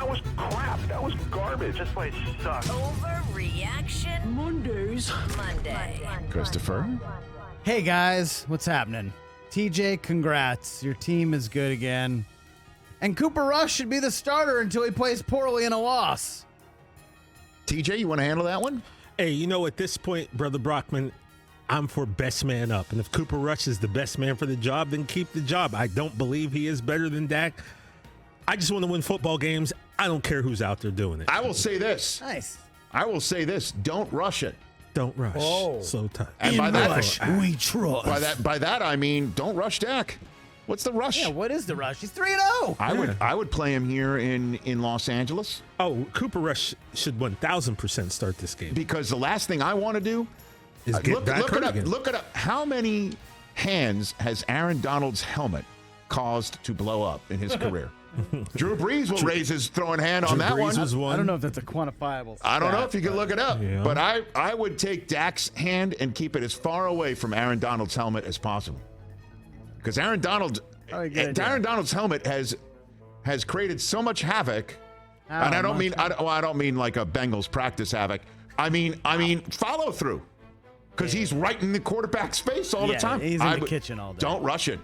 That was crap. That was garbage. This place sucks. Overreaction Monday. Christopher? Hey guys, what's happening? TJ, congrats. Your team is good again. And Cooper Rush should be the starter until he plays poorly in a loss. TJ, you want to handle that one? Hey, you know, at this point, Brother Brockman, I'm for best man up. And if Cooper Rush is the best man for the job, then keep the job. I don't believe he is better than Dak. I just want to win football games. I don't care who's out there doing it. I will say this. Nice. I will say this. Don't rush it. Don't rush. Oh. Slow time. And by that, we trust. by that, I mean, don't rush Dak. What's the rush? Yeah, what is the rush? He's 3-0. I would play him here in Los Angeles. Oh, Cooper Rush should 1,000% start this game. Because the last thing I want to do Is get back hurt again. Look it up. How many hands has Aaron Donald's helmet caused to blow up in his career? Drew Brees will raise his throwing hand on that one. Was one. I don't know if that's a quantifiable I don't know stat, if you can look it up, Yeah. but I would take Dak's hand and keep it as far away from Aaron Donald's helmet as possible. Because Aaron Donald's helmet has created so much havoc, and I don't mean like a Bengals practice havoc. I mean follow through, because he's right in the quarterback's face all the time. He's in the kitchen all day. Don't rush it.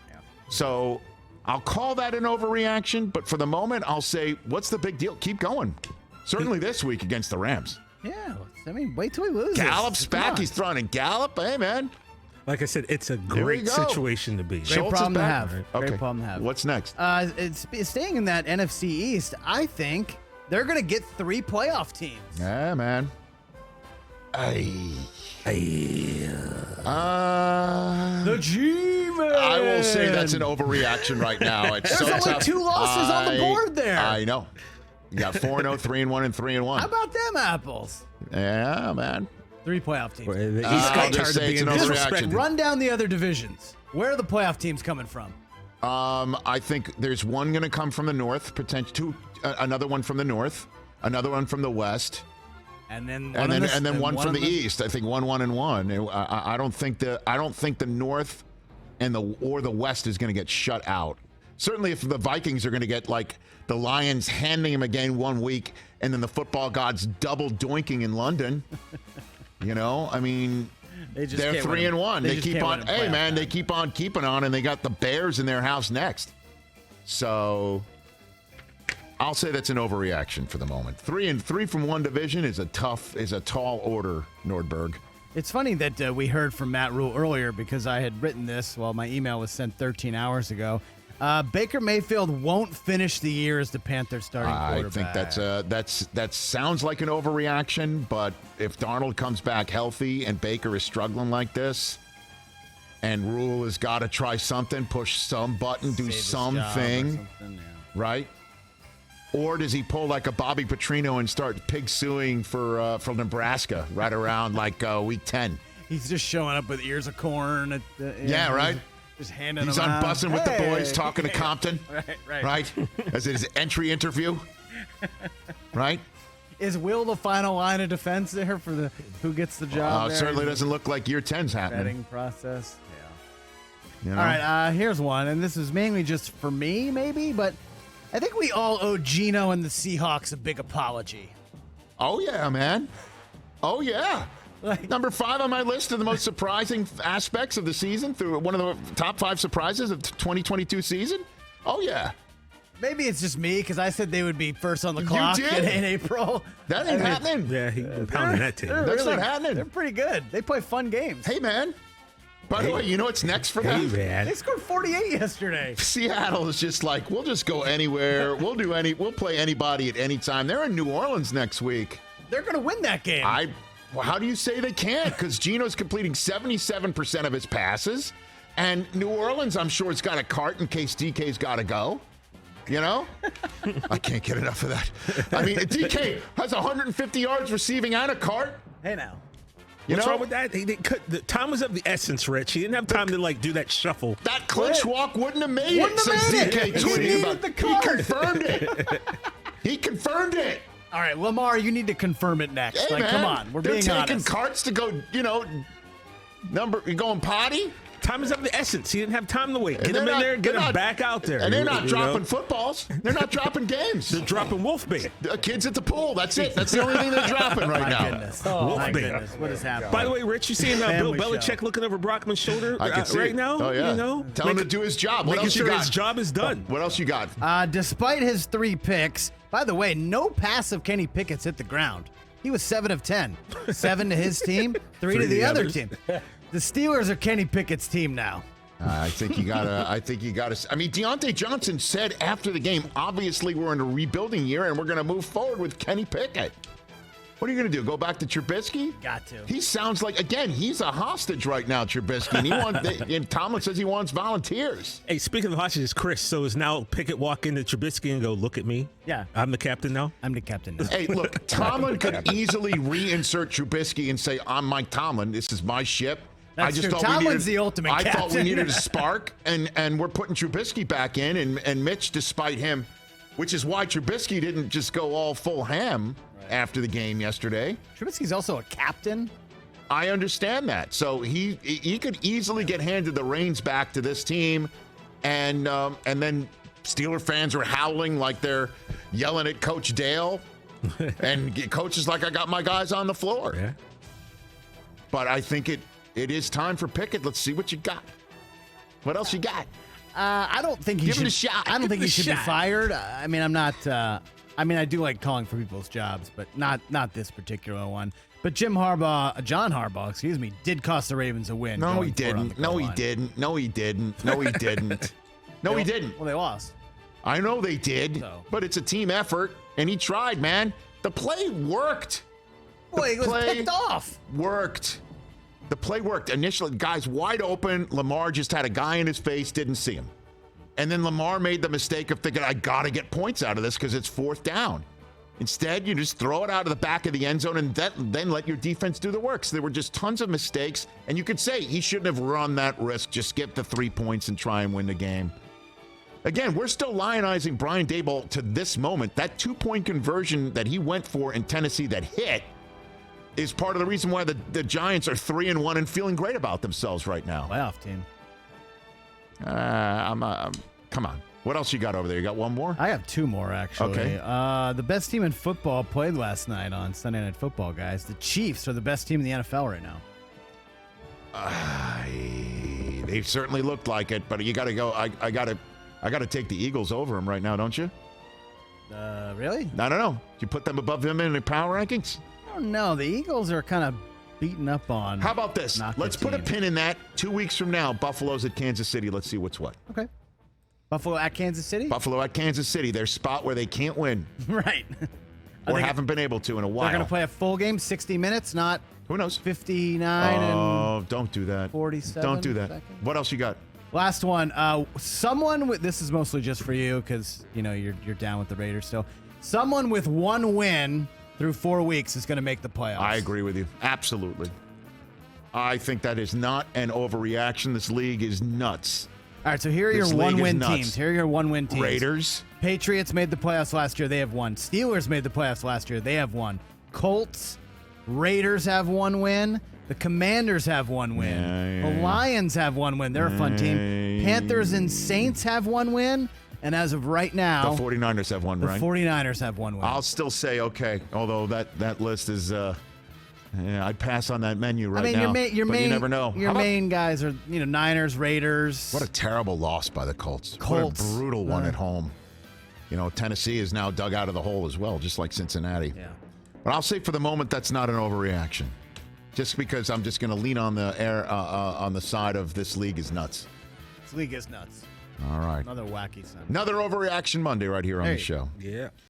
Yeah. So I'll call that an overreaction, but for the moment, I'll say, what's the big deal? Keep going. Certainly this week against the Rams. Yeah, I mean, wait till he loses. Gallup's Come back. on. He's throwing in Gallup. Hey, man. Like I said, it's a we great go. situation to be. Great Schultz is problem to back. have. Okay. Great problem to have. What's next? It's staying in that NFC East. I think they're going to get 3 playoff teams. Yeah, man. The G-Man. I will say that's an overreaction right now. It's There's so only tough. 2 losses on the board there. I know. You got 4-0, 3-1, and 3-1. How about them apples? Yeah, man. 3 playoff teams. The East I'll got just tired of say it's being an disrespected. overreaction. Run down the other divisions. Where are the playoff teams coming from? I think there's one going to come from the north, another one from the north, another one from the west, And then one from the east. I think 1, 1, and 1. I don't think the north and the west is going to get shut out. Certainly, if the Vikings are going to get like the Lions handing them again one week, and then the football gods double doinking in London. I mean, they're 3-1. They keep on. Hey, man, they keep on keeping on, and they got the Bears in their house next. So I'll say that's an overreaction for the moment. 3-3 from one division is a tall order, Nordberg. It's funny that we heard from Matt Rule earlier, because I had written this while my email was sent 13 hours ago. Baker Mayfield won't finish the year as the Panthers starting quarterback. I think that sounds like an overreaction, but if Darnold comes back healthy and Baker is struggling like this, and Rule has got to try something, push some button, do something, right? Or does he pull like a Bobby Petrino and start pig suing for Nebraska right around like week 10? He's just showing up with ears of corn. Right? Just handing He's them on out. bussing with the boys, talking to Compton. Right? As his entry interview. Right? Is Will the final line of defense there for who gets the job? It certainly doesn't look like year 10's happening. Vetting process. Yeah. You know? All right, here's one, and this is mainly just for me, maybe, but I think we all owe Geno and the Seahawks a big apology. Oh, yeah, man. Oh, yeah. Number 5 on my list of the most surprising aspects of the season, through one of the top 5 surprises of the 2022 season. Oh, yeah. Maybe it's just me, because I said they would be first on the clock in April. That ain't happening. Yeah, he pounding that team. That's not happening. They're pretty good. They play fun games. Hey, man. By the way, you know what's next for them? Man. They scored 48 yesterday. Seattle is just like, we'll just go anywhere. We'll play anybody at any time. They're in New Orleans next week. They're going to win that game. Well, how do you say they can't? Because Geno's completing 77% of his passes. And New Orleans, I'm sure, has got a cart in case DK's got to go. I can't get enough of that. I mean, DK has 150 yards receiving and a cart. Hey, now. What's wrong with that? The time was of the essence, Rich. He didn't have time to do that shuffle. That clinch walk wouldn't have made it. Says DK tweeting about it. He confirmed it. He confirmed it. All right, Lamar, you need to confirm it next. Hey, man, come on. We're they're being taking honest. carts to go, you're going potty? Time is of the essence. He didn't have time to wait. And Get him they're in not- there, get they're him not- back out there. And they're not You dropping know? footballs. They're not dropping games. They're dropping wolf bait. The kids at the pool. That's it. That's the only thing they're dropping right My now. goodness. Wolf My bait. goodness. What is happening? By the way, Rich, you seeing Bill Family Belichick show. looking over Brockman's shoulder I can see right it. now? Oh, yeah. You know? Tell him to do his job. What Making else you sure got? his job is done. What else you got? Despite his 3 picks, by the way, no pass of Kenny Pickett's hit the ground. He was 7 of 10. 7 to his team, 3 to the other others. team. The Steelers are Kenny Pickett's team now. I think you gotta. I mean, Deontay Johnson said after the game, obviously we're in a rebuilding year and we're going to move forward with Kenny Pickett. What are you going to do? Go back to Trubisky? Got to. He sounds like, again, he's a hostage right now, Trubisky. And, and Tomlin says he wants volunteers. Hey, speaking of hostages, Chris, so is now Pickett walk into Trubisky and go, look at me? Yeah. I'm the captain now? I'm the captain now. Hey, look, Tomlin could easily reinsert Trubisky and say, I'm Mike Tomlin. This is my ship. That's true. Tomlin's the ultimate I thought we captain. needed a spark, and we're putting Trubisky back in, and Mitch, despite him, which is why Trubisky didn't just go all full ham after the game yesterday. Trubisky's also a captain. I understand that. So he could easily get handed the reins back to this team, and then Steeler fans are howling like they're yelling at Coach Dale, and Coach is like, I got my guys on the floor. Yeah. But I think it is time for Pickett. Let's see what you got. What else you got? I don't think he Give should. him a shot. I don't Give think him he a should be shot. fired. I mean, I'm not. I mean, I do like calling for people's jobs, but not this particular one. But John Harbaugh, excuse me, did cost the Ravens a win. No, going he for it on the didn't. No, goal he line. didn't. No, he didn't. No, he didn't. No, he didn't. Well, they lost. I know they did, So. but it's a team effort, and he tried, man. The play worked. Well, he was play picked off. Worked. The play worked. Initially, guys wide open. Lamar just had a guy in his face, didn't see him. And then Lamar made the mistake of thinking, I got to get points out of this because it's 4th down. Instead, you just throw it out of the back of the end zone and then let your defense do the work. So there were just tons of mistakes. And you could say he shouldn't have run that risk. Just get the 3 points and try and win the game. Again, we're still lionizing Brian Daboll to this moment. That 2-point conversion that he went for in Tennessee that hit is part of the reason why the Giants are 3-1 and feeling great about themselves right now. Playoff team. Come on. What else you got over there? You got one more? I have 2 more, actually. Okay. The best team in football played last night on Sunday Night Football, guys. The Chiefs are the best team in the NFL right now. They certainly looked like it, but you got to go. I got to take the Eagles over them right now, don't you? Really? I don't know. You put them above them in the power rankings? I don't know. The Eagles are kind of beaten up on. How about this? Not Let's good put a team. pin in that. 2 weeks from now, Buffalo's at Kansas City. Let's see what's what. Okay. Buffalo at Kansas City? Buffalo at Kansas City, their spot where they can't win Right. or haven't been able to in a while. They're going to play a full game, 60 minutes, not Who knows? 59 Oh, don't do that. 47 Don't do that. seconds. What else you got? Last one. Someone with this is mostly just for you because you're down with the Raiders. So someone with 1 win through 4 weeks is going to make the playoffs. I agree with you. Absolutely. I think that is not an overreaction. This league is nuts. All right, so here are This your league is 1-win nuts. teams. Here are your 1-win teams. Raiders. Patriots made the playoffs last year. They have 1. Steelers made the playoffs last year. They have 1. Colts, Raiders have 1 win. The Commanders have 1 win. Yeah. The Lions have 1 win. They're a fun team. Panthers and Saints have 1 win. And as of right now, The 49ers have one, the right? 49ers have 1 win. I'll still say okay, although that list is I'd pass on that menu right now. your but main, you never know. Your How about- main guys are, Niners, Raiders. What a terrible loss by the Colts. Colts. What a brutal one at home. Tennessee is now dug out of the hole as well, just like Cincinnati. Yeah. But I'll say for the moment that's not an overreaction. Just because I'm just going to lean on the side of this league is nuts. This league is nuts. All right. Another wacky Sunday. Another Overreaction Monday right here on the Hey. show. Yeah.